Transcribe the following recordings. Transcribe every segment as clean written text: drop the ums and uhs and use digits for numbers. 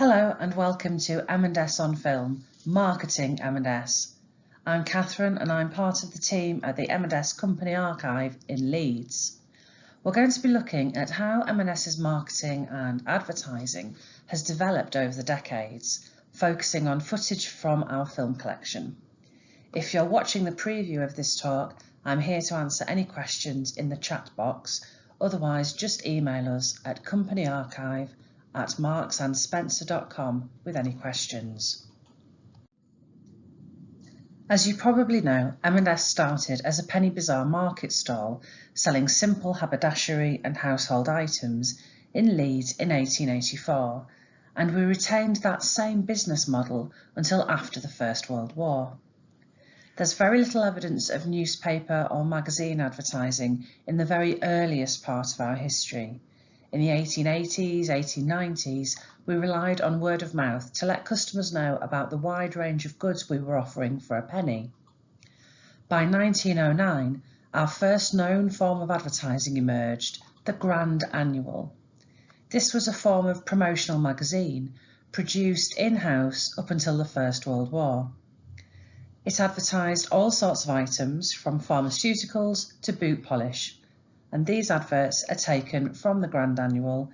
Hello and welcome to M&S on Film, Marketing M&S. I'm Catherine and I'm part of the team at the M&S Company Archive in Leeds. We're going to be looking at how M&S's marketing and advertising has developed over the decades, focusing on footage from our film collection. If you're watching the preview of this talk, I'm here to answer any questions in the chat box. Otherwise, just email us at companyarchive@marksandspencer.com with any questions. As you probably know, M&S started as a Penny Bazaar market stall selling simple haberdashery and household items in Leeds in 1884, and we retained that same business model until after the First World War. There's very little evidence of newspaper or magazine advertising in the very earliest part of our history. In the 1880s, 1890s, we relied on word of mouth to let customers know about the wide range of goods we were offering for a penny. By 1909, our first known form of advertising emerged, the Grand Annual. This was a form of promotional magazine produced in-house up until the First World War. It advertised all sorts of items from pharmaceuticals to boot polish, and these adverts are taken from the Grand Annual.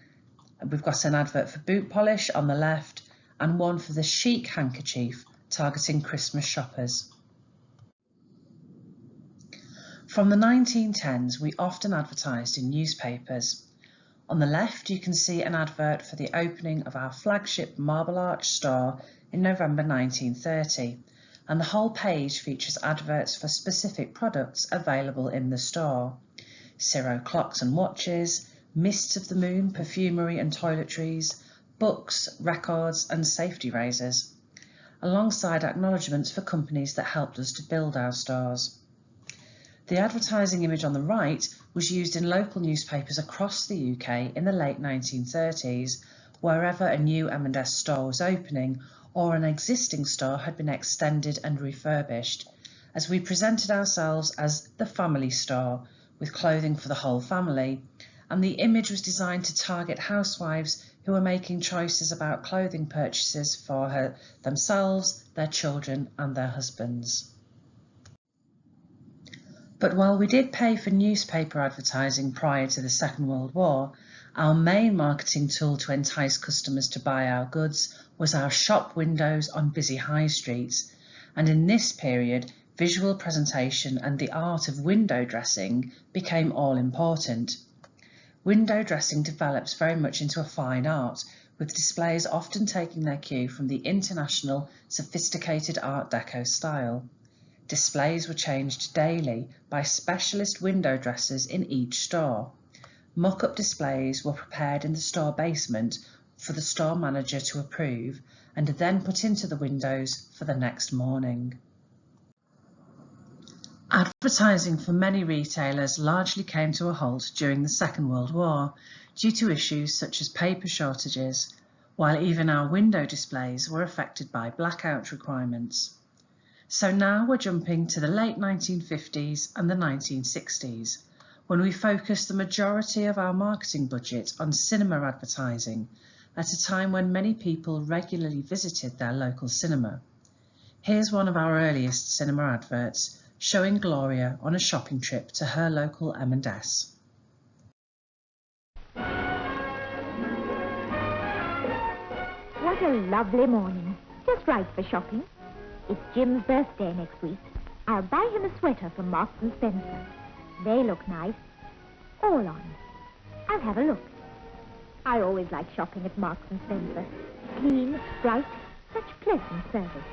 We've got an advert for boot polish on the left and one for the chic handkerchief targeting Christmas shoppers. From the 1910s, we often advertised in newspapers. On the left, you can see an advert for the opening of our flagship Marble Arch store in November 1930, and the whole page features adverts for specific products available in the store. Ciro clocks and watches, Mists of the Moon perfumery and toiletries, books, records and safety razors, alongside acknowledgements for companies that helped us to build our stores. The advertising image on the right was used in local newspapers across the UK in the late 1930s, wherever a new M&S store was opening or an existing store had been extended and refurbished, as we presented ourselves as the family store with clothing for the whole family, and the image was designed to target housewives who were making choices about clothing purchases for themselves, their children and their husbands. But while we did pay for newspaper advertising prior to the Second World War, our main marketing tool to entice customers to buy our goods was our shop windows on busy high streets, and in this period, visual presentation and the art of window dressing became all important. Window dressing develops very much into a fine art, with displays often taking their cue from the international sophisticated Art Deco style. Displays were changed daily by specialist window dressers in each store. Mock-up displays were prepared in the store basement for the store manager to approve and then put into the windows for the next morning. Advertising for many retailers largely came to a halt during the Second World War due to issues such as paper shortages, while even our window displays were affected by blackout requirements. So now we're jumping to the late 1950s and the 1960s, when we focused the majority of our marketing budget on cinema advertising, at a time when many people regularly visited their local cinema. Here's one of our earliest cinema adverts, showing Gloria on a shopping trip to her local M&S. What a lovely morning. Just right for shopping. It's Jim's birthday next week. I'll buy him a sweater from Marks and Spencer. They look nice. All on. I'll have a look. I always like shopping at Marks and Spencer. Clean, bright, such pleasant service.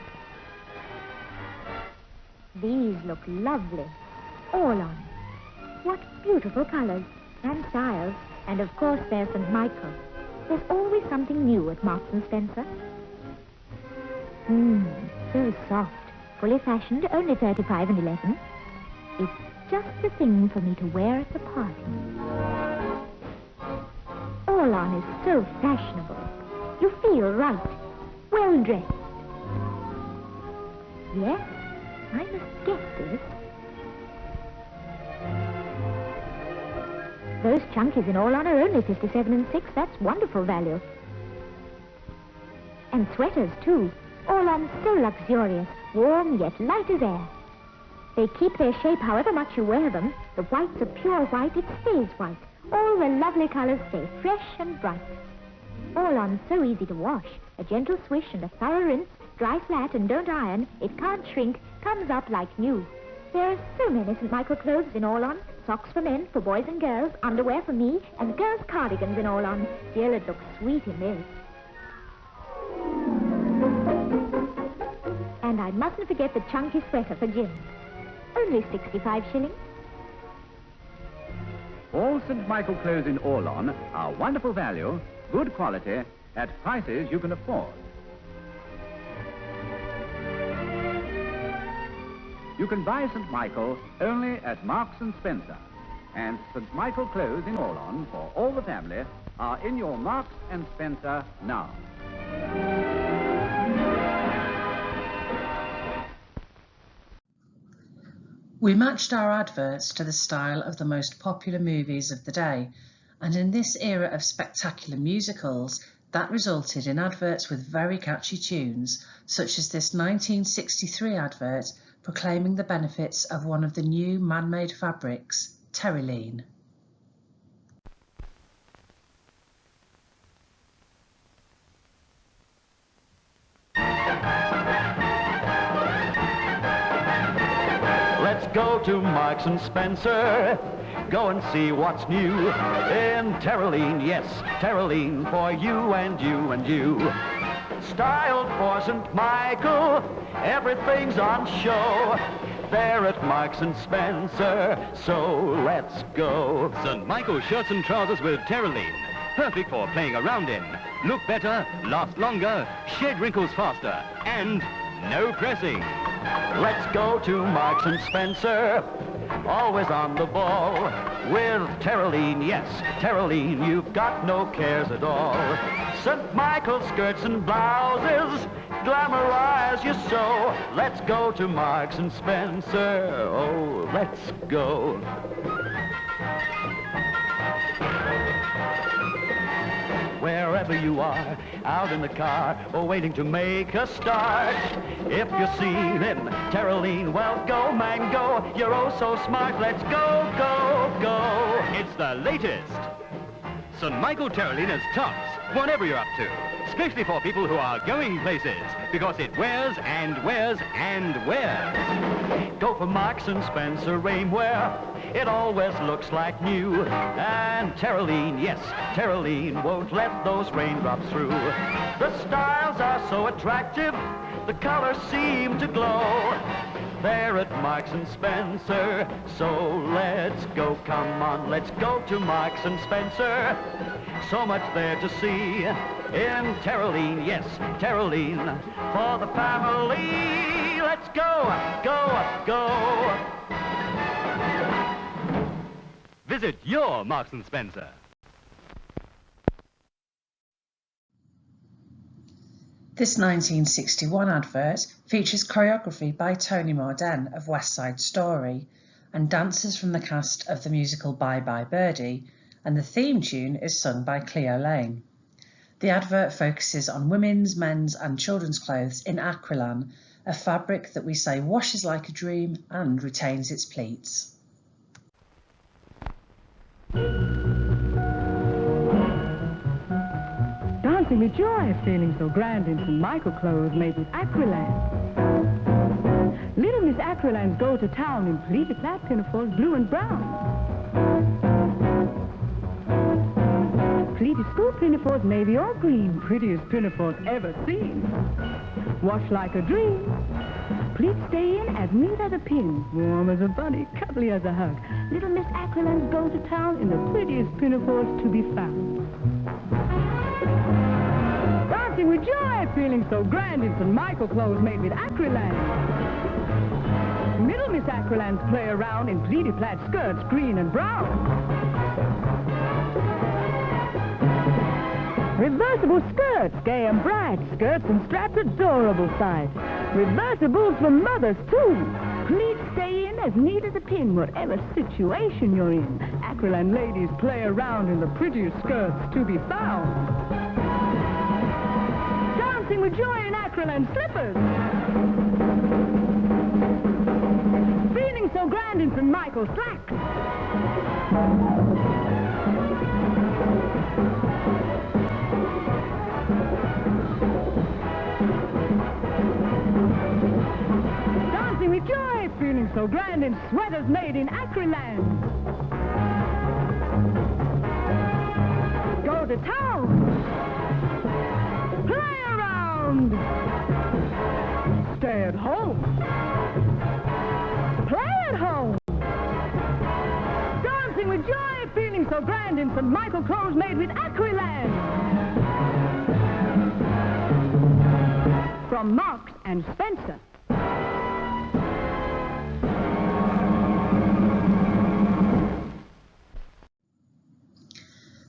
These look lovely. All on. What beautiful colours and styles. And of course there's St. Michael. There's always something new at Marks and Spencer. So soft. Fully fashioned, only 35 and 11. It's just the thing for me to wear at the party. All on is so fashionable. You feel right. Well dressed. Yes, I must get this. Those chunkies in All On are only 57 and 6. That's wonderful value. And sweaters, too. All on so luxurious, warm yet light as air. They keep their shape however much you wear them. The whites are pure white, it stays white. All the lovely colours stay fresh and bright. All on so easy to wash. A gentle swish and a thorough rinse. Dry flat and don't iron. It can't shrink. Comes up like new. There are so many St. Michael clothes in All On. Socks for men, for boys and girls. Underwear for me. And girls' cardigans in All On. Dear, it looks sweet in this. And I mustn't forget the chunky sweater for Jim. Only 65 shillings. All St. Michael clothes in All On are wonderful value, good quality, at prices you can afford. You can buy St. Michael only at Marks & Spencer. And St. Michael clothes in All On for all the family are in your Marks & Spencer now. We matched our adverts to the style of the most popular movies of the day, and in this era of spectacular musicals, that resulted in adverts with very catchy tunes, such as this 1963 advert proclaiming the benefits of one of the new man-made fabrics, Terylene. Let's go to Marks & Spencer, go and see what's new in Terylene, yes, Terylene for you and you and you. Styled for St. Michael, everything's on show. There at Marks & Spencer, so let's go. St. Michael shirts and trousers with Terylene. Perfect for playing around in. Look better, last longer, shed wrinkles faster, and no pressing. Let's go to Marks & Spencer, always on the ball. With Terylene, yes, Terylene, you've got no cares at all. St. Michael skirts and blouses, glamorize you so. Let's go to Marks & Spencer, oh, let's go. Wherever you are, out in the car, or waiting to make a start, if you see him, Terylene, well, go, man, go. You're oh so smart. Let's go, go, go. It's the latest. St. Michael Terylene is tops, whatever you're up to. Especially for people who are going places, because it wears and wears and wears. Go for Marks & Spencer rainwear. It always looks like new. And Terylene, yes, Terylene won't let those raindrops through. The styles are so attractive, the colors seem to glow. There at Marks & Spencer, so let's go, come on, let's go to Marks & Spencer. So much there to see in Terylene, yes, Terylene, for the family. Let's go, go, go. Visit your Marks & Spencer. This 1961 advert features choreography by Tony Mardenne of West Side Story and dancers from the cast of the musical Bye Bye Birdie, and the theme tune is sung by Cleo Lane. The advert focuses on women's, men's and children's clothes in Aquilan, a fabric that we say washes like a dream and retains its pleats. Dancing with joy, feeling so grand in St. Michael clothes made with Aquilan. Little Miss Aquilans go to town in pleated flat pinafores, blue and brown. Pleated school pinafores, navy or green, prettiest pinafores ever seen. Wash like a dream. Pleats stay in as neat as a pin, warm as a bunny, cuddly as a hug. Little Miss Aquilans go to town in the prettiest pinafores to be found. Dancing with joy, feeling so grand in St. Michael clothes made with Aquilan. Little Miss Aquilans play around in pleated plaid skirts, green and brown. Reversible skirts, gay and bright, skirts and straps, adorable sight. Reversibles for mothers, too. Pleats stay in as neat as a pin, whatever situation you're in. Aquilan ladies play around in the prettiest skirts to be found. Dancing with with joy in acrylic slippers. Feeling so grand in St. Michael slacks. Dancing with joy, feeling so grand in sweaters made in acrylic. Go to town. Play around. Stay at home. Play at home. Dancing with joy, feeling so grand in St. Michael clothes made with acrylic. From Marks and Spencer.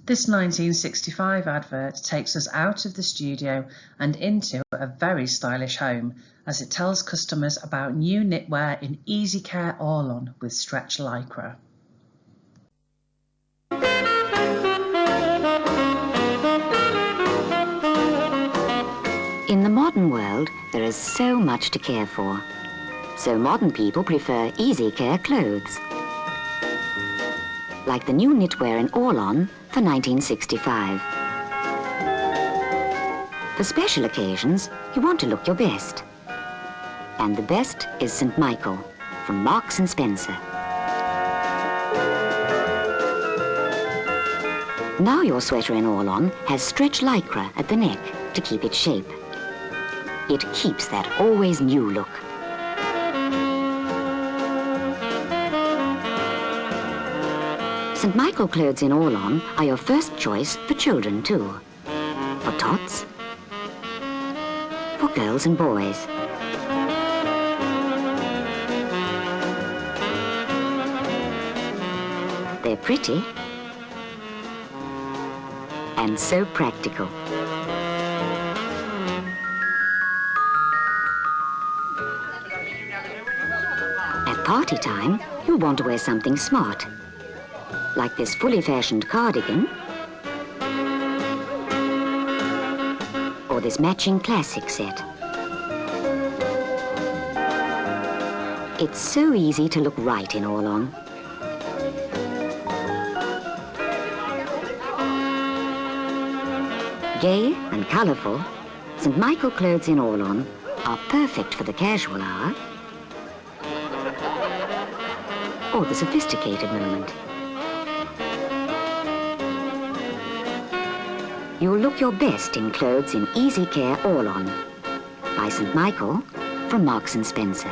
This 1965 advert takes us out of the studio and into a very stylish home as it tells customers about new knitwear in Easy Care Orlon with stretch lycra. In the modern world, there is so much to care for. So modern people prefer Easy Care clothes. Like the new knitwear in Orlon for 1965. For special occasions, you want to look your best. And the best is St. Michael from Marks and Spencer. Now your sweater in Orlon has stretch lycra at the neck to keep its shape. It keeps that always new look. St. Michael clothes in Orlon are your first choice for children too. For tots, for girls and boys. They're pretty and so practical. At party time, you'll want to wear something smart, like this fully fashioned cardigan, or this matching classic set. It's so easy to look right in Orlon. Gay and colourful, St. Michael clothes in Orlon are perfect for the casual hour or the sophisticated moment. You'll look your best in clothes in Easy Care Orlon by St. Michael from Marks and Spencer.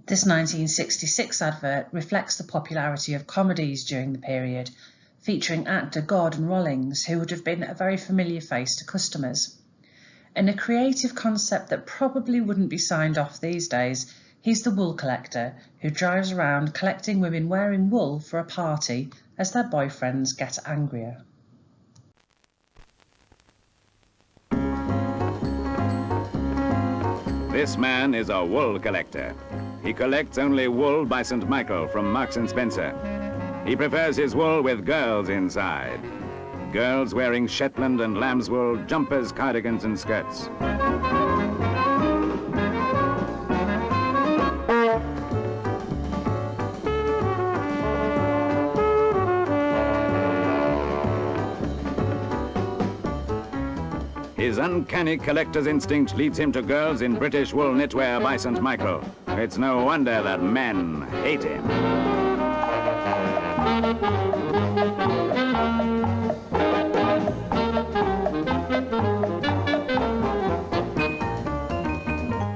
This 1966 advert reflects the popularity of comedies during the period, featuring actor Gordon Rollings, who would have been a very familiar face to customers. In a creative concept that probably wouldn't be signed off these days, he's the wool collector who drives around collecting women wearing wool for a party as their boyfriends get angrier. This man is a wool collector. He collects only wool by St. Michael from Marks and Spencer. He prefers his wool with girls inside. Girls wearing Shetland and lamb's wool jumpers, cardigans and skirts. His uncanny collector's instinct leads him to girls in British wool knitwear by St. Michael. It's no wonder that men hate him.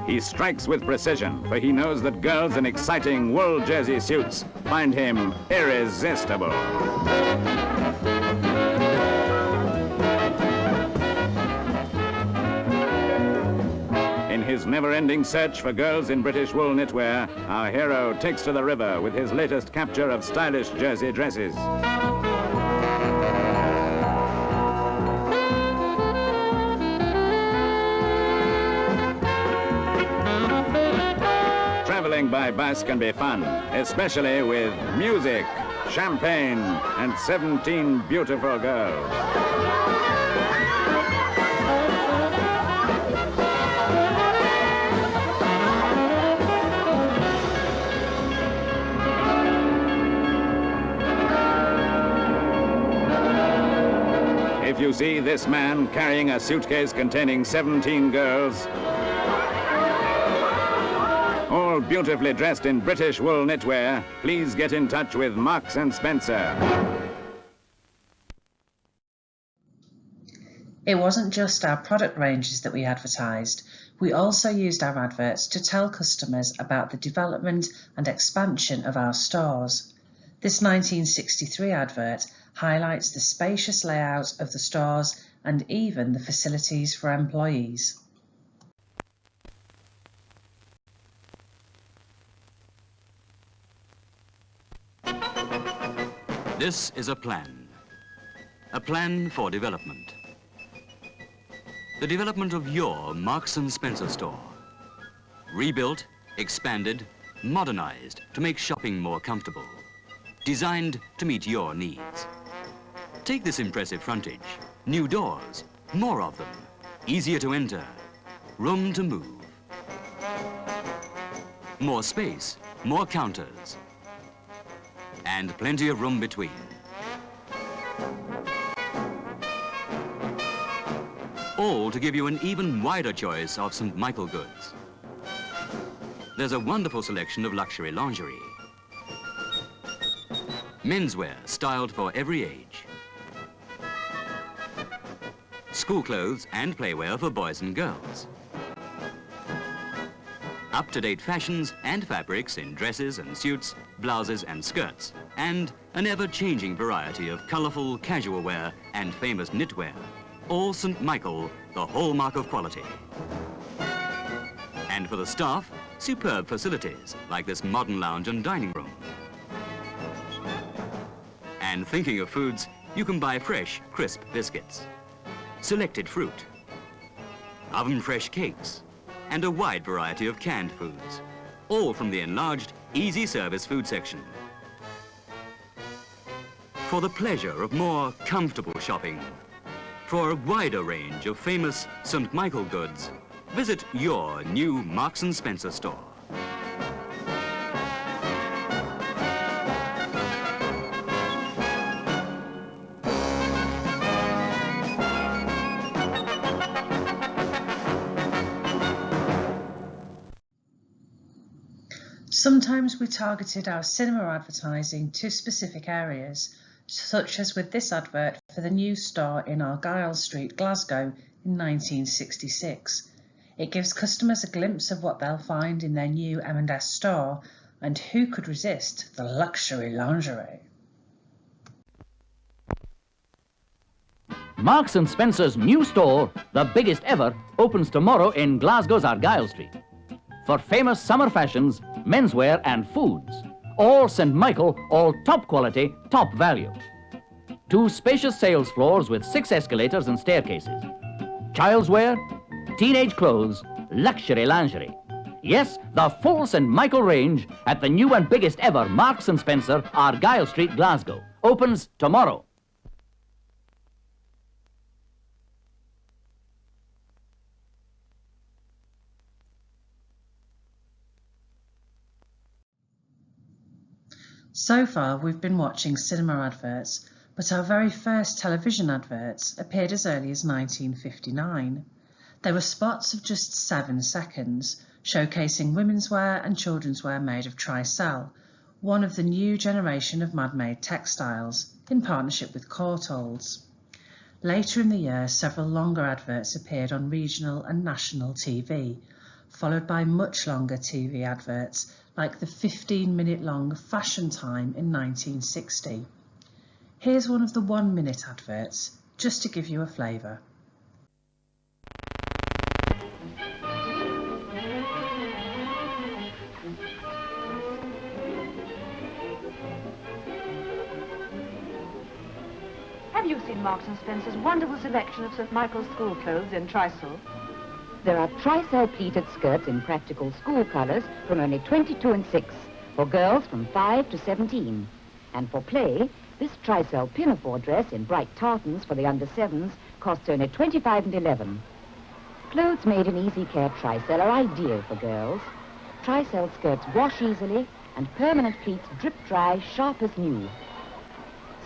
He strikes with precision, for he knows that girls in exciting wool jersey suits find him irresistible. In his never-ending search for girls in British wool knitwear, our hero takes to the river with his latest capture of stylish jersey dresses. Traveling by bus can be fun, especially with music champagne, and 17 beautiful girls. If you see this man carrying a suitcase containing 17 girls, all beautifully dressed in British wool knitwear, please get in touch with Marks and Spencer. It wasn't just our product ranges that we advertised. We also used our adverts to tell customers about the development and expansion of our stores. This 1963 advert highlights the spacious layout of the stores and even the facilities for employees. This is a plan for development. The development of your Marks and Spencer store. Rebuilt, expanded, modernized to make shopping more comfortable. Designed to meet your needs. Take this impressive frontage. New doors, more of them. Easier to enter. Room to move. More space, more counters. And plenty of room between. All to give you an even wider choice of St. Michael goods. There's a wonderful selection of luxury lingerie. Menswear styled for every age. School clothes and playwear for boys and girls. Up-to-date fashions and fabrics in dresses and suits, blouses and skirts, and an ever-changing variety of colourful casual wear and famous knitwear. All St. Michael, the hallmark of quality. And for the staff, superb facilities like this modern lounge and dining room. And thinking of foods, you can buy fresh, crisp biscuits, selected fruit, oven-fresh cakes, and a wide variety of canned foods, all from the enlarged, easy-service food section. For the pleasure of more comfortable shopping, for a wider range of famous St. Michael goods, visit your new Marks and Spencer store. Sometimes we targeted our cinema advertising to specific areas, such as with this advert for the new store in Argyle Street, Glasgow in 1966. It gives customers a glimpse of what they'll find in their new M&S store, and who could resist the luxury lingerie? Marks and Spencer's new store, the biggest ever, opens tomorrow in Glasgow's Argyle Street. For famous summer fashions, menswear and foods. All St. Michael, all top quality, top value. 2 spacious sales floors with 6 escalators and staircases. Child's wear, teenage clothes, luxury lingerie. Yes, the full St. Michael range at the new and biggest ever Marks and Spencer, Argyle Street, Glasgow. Opens tomorrow. So far, we've been watching cinema adverts, but our very first television adverts appeared as early as 1959. They were spots of just 7 seconds, showcasing women's wear and children's wear made of Tricell, one of the new generation of man-made textiles, in partnership with Courtaulds. Later in the year, several longer adverts appeared on regional and national TV, followed by much longer TV adverts, like the 15-minute-long Fashion Time in 1960. Here's one of the 1-minute adverts, just to give you a flavour. Have you seen Marks and Spencer's wonderful selection of St. Michael's school clothes in Tricell? There are Tricell pleated skirts in practical school colours from only 22 and 6 for girls from 5 to 17. And for play, this Tricell pinafore dress in bright tartans for the under 7s costs only 25 and 11. Clothes made in Easy Care Tricell are ideal for girls. Tricell skirts wash easily and permanent pleats drip dry, sharp as new.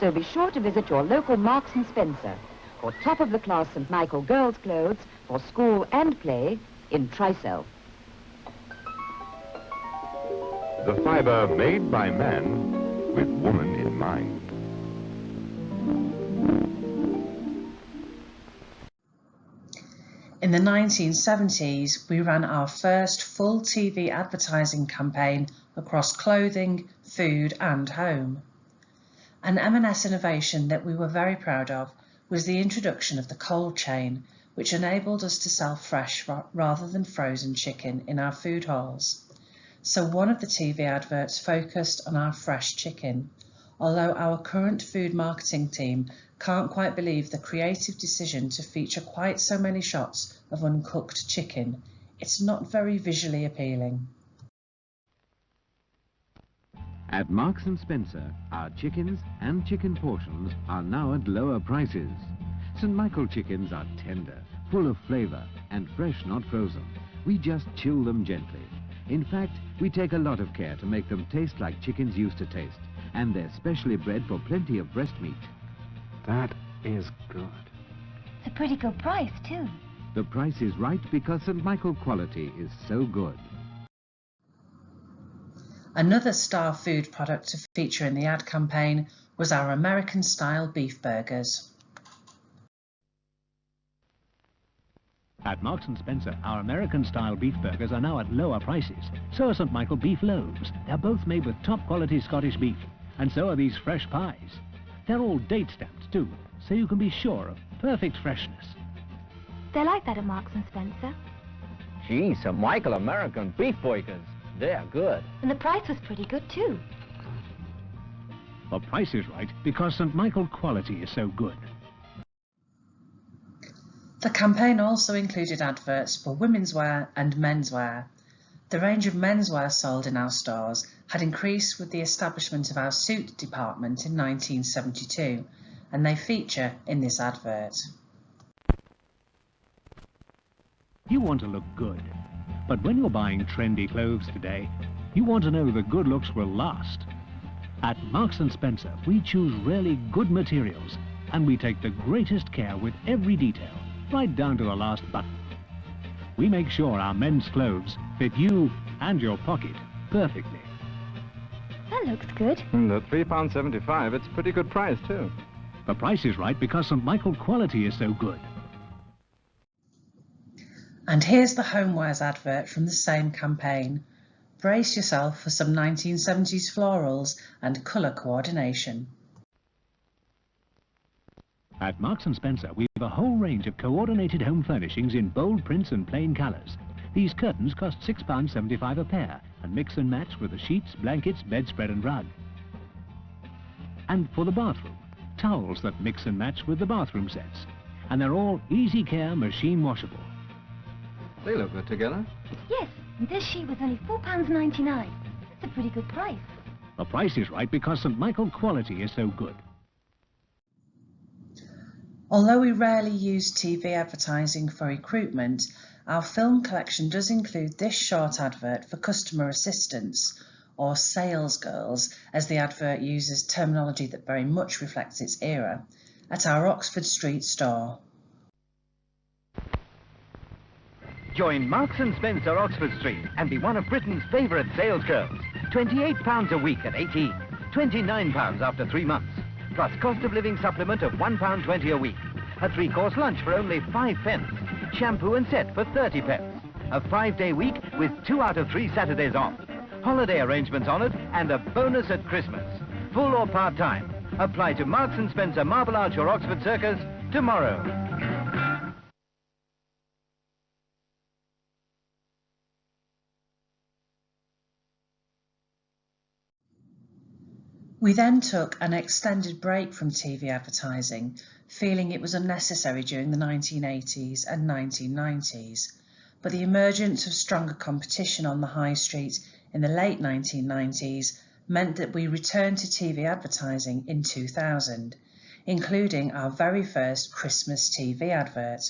So be sure to visit your local Marks & Spencer for top-of-the-class St. Michael girls' clothes for school and play in Tricell. The fiber made by man with woman in mind. In the 1970s, we ran our first full TV advertising campaign across clothing, food and home. An M&S innovation that we were very proud of was the introduction of the cold chain, which enabled us to sell fresh rather than frozen chicken in our food halls. So one of the TV adverts focused on our fresh chicken, although our current food marketing team can't quite believe the creative decision to feature quite so many shots of uncooked chicken. It's not very visually appealing. At Marks & Spencer, our chickens and chicken portions are now at lower prices. St. Michael chickens are tender, full of flavour and fresh, not frozen. We just chill them gently. In fact, we take a lot of care to make them taste like chickens used to taste, and they're specially bred for plenty of breast meat. That is good. It's a pretty good price, too. The price is right because St. Michael quality is so good. Another star food product to feature in the ad campaign was our American-style beef burgers. At Marks & Spencer, our American-style beef burgers are now at lower prices. So are St. Michael beef loaves. They're both made with top-quality Scottish beef. And so are these fresh pies. They're all date-stamped, too, so you can be sure of perfect freshness. They're like that at Marks & Spencer. Gee, St. Michael American beef burgers. They're good. And the price was pretty good, too. The price is right because St. Michael quality is so good. The campaign also included adverts for women's wear and menswear. The range of menswear sold in our stores had increased with the establishment of our suit department in 1972, and they feature in this advert. You want to look good, but when you're buying trendy clothes today, you want to know the good looks will last. At Marks & Spencer, we choose really good materials, and we take the greatest care with every detail, right down to the last button. We make sure our men's clothes fit you and your pocket perfectly. That looks good. The £3.75, it's a pretty good price too. The price is right because St. Michael quality is so good. And here's the homewares advert from the same campaign. Brace yourself for some 1970s florals and colour coordination. At Marks & Spencer, we have a whole range of coordinated home furnishings in bold prints and plain colours. These curtains cost £6.75 a pair and mix and match with the sheets, blankets, bedspread and rug. And for the bathroom, towels that mix and match with the bathroom sets. And they're all Easy Care machine washable. They look good together. Yes, and this sheet was only £4.99. That's a pretty good price. The price is right because St. Michael quality is so good. Although we rarely use TV advertising for recruitment, our film collection does include this short advert for customer assistance, or sales girls, as the advert uses terminology that very much reflects its era, at our Oxford Street store. Join Marks & Spencer Oxford Street and be one of Britain's favourite sales girls. £28 a week at 18, £29 after 3 months. Plus cost of living supplement of £1.20 a week. A 3-course lunch for only 5 pence. Shampoo and set for 30 pence. A 5-day week with 2 out of 3 Saturdays off. Holiday arrangements honoured and a bonus at Christmas. Full or part-time. Apply to Marks & Spencer Marble Arch or Oxford Circus tomorrow. We then took an extended break from TV advertising, feeling it was unnecessary during the 1980s and 1990s. But the emergence of stronger competition on the high street in the late 1990s meant that we returned to TV advertising in 2000, including our very first Christmas TV advert.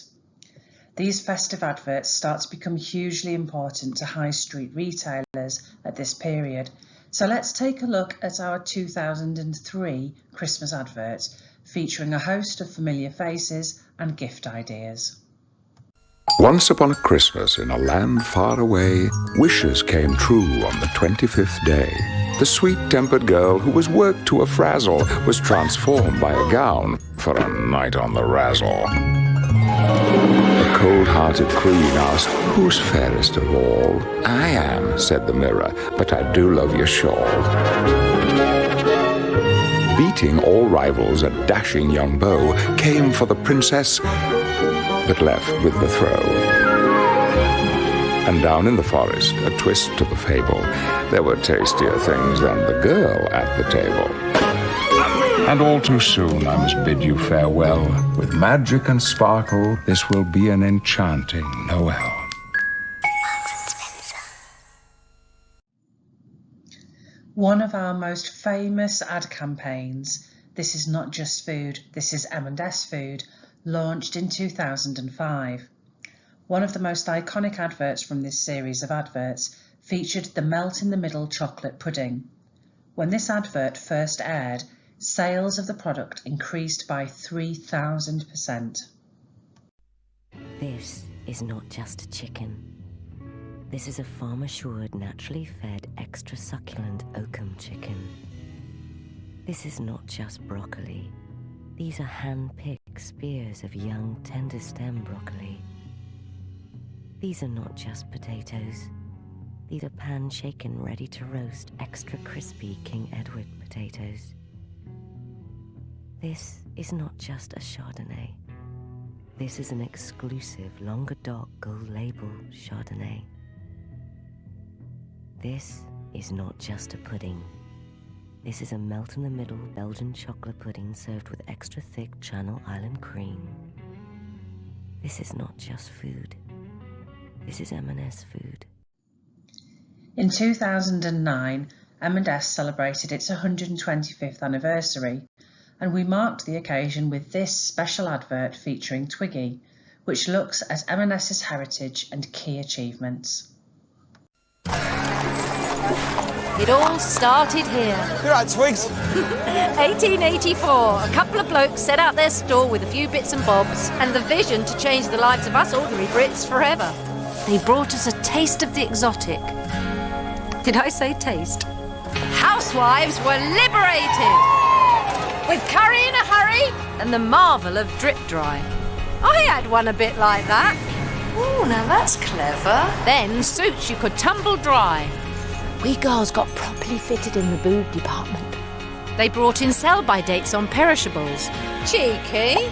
These festive adverts start to become hugely important to high street retailers at this period, so let's take a look at our 2003 Christmas advert, featuring a host of familiar faces and gift ideas. Once upon a Christmas in a land far away, wishes came true on the 25th day. The sweet-tempered girl who was worked to a frazzle was transformed by a gown for a night on the razzle. The cold-hearted queen asked, "Who's fairest of all?" "I am," said the mirror, "but I do love your shawl." Beating all rivals, a dashing young beau came for the princess, but left with the throw. And down in the forest, a twist to the fable, there were tastier things than the girl at the table. And all too soon I must bid you farewell. With magic and sparkle, this will be an enchanting Noel. One of our most famous ad campaigns, This Is Not Just Food, This Is M&S Food, launched in 2005. One of the most iconic adverts from this series of adverts featured the melt-in-the-middle chocolate pudding. When this advert first aired, sales of the product increased by 3,000%. This is not just a chicken. This is a farm-assured, naturally fed, extra succulent Oakham chicken. This is not just broccoli. These are hand-picked spears of young, tender stem broccoli. These are not just potatoes. These are pan-shaken, ready to roast, extra crispy King Edward potatoes. This is not just a Chardonnay. This is an exclusive Languedoc Gold Label Chardonnay. This is not just a pudding. This is a melt-in-the-middle Belgian chocolate pudding served with extra thick Channel Island cream. This is not just food. This is M&S Food. In 2009, M&S celebrated its 125th anniversary, and we marked the occasion with this special advert featuring Twiggy, which looks at M&S's heritage and key achievements. It all started here. You're right, Twigs. 1884. A couple of blokes set out their stall with a few bits and bobs and the vision to change the lives of us ordinary Brits forever. They brought us a taste of the exotic. Did I say taste? Housewives were liberated! With curry in a hurry and the marvel of drip dry. I had one a bit like that. Ooh, now that's clever. Then suits you could tumble dry. We girls got properly fitted in the boob department. They brought in sell-by dates on perishables. Cheeky.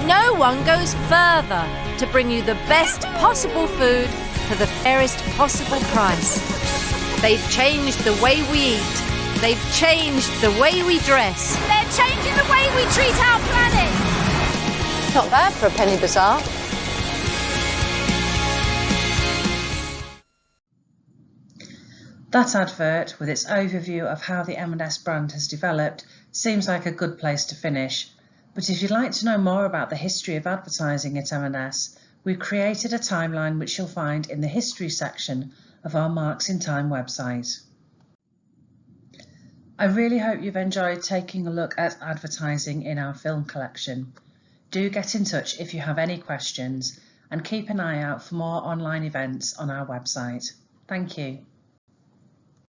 No one goes further to bring you the best possible food for the fairest possible price. They've changed the way we eat. They've changed the way we dress. They're changing the way we treat our planet. Not bad for a penny bazaar. That advert, with its overview of how the M&S brand has developed, seems like a good place to finish. But if you'd like to know more about the history of advertising at M&S, we've created a timeline which you'll find in the history section of our Marks in Time website. I really hope you've enjoyed taking a look at advertising in our film collection. Do get in touch if you have any questions, and keep an eye out for more online events on our website. Thank you.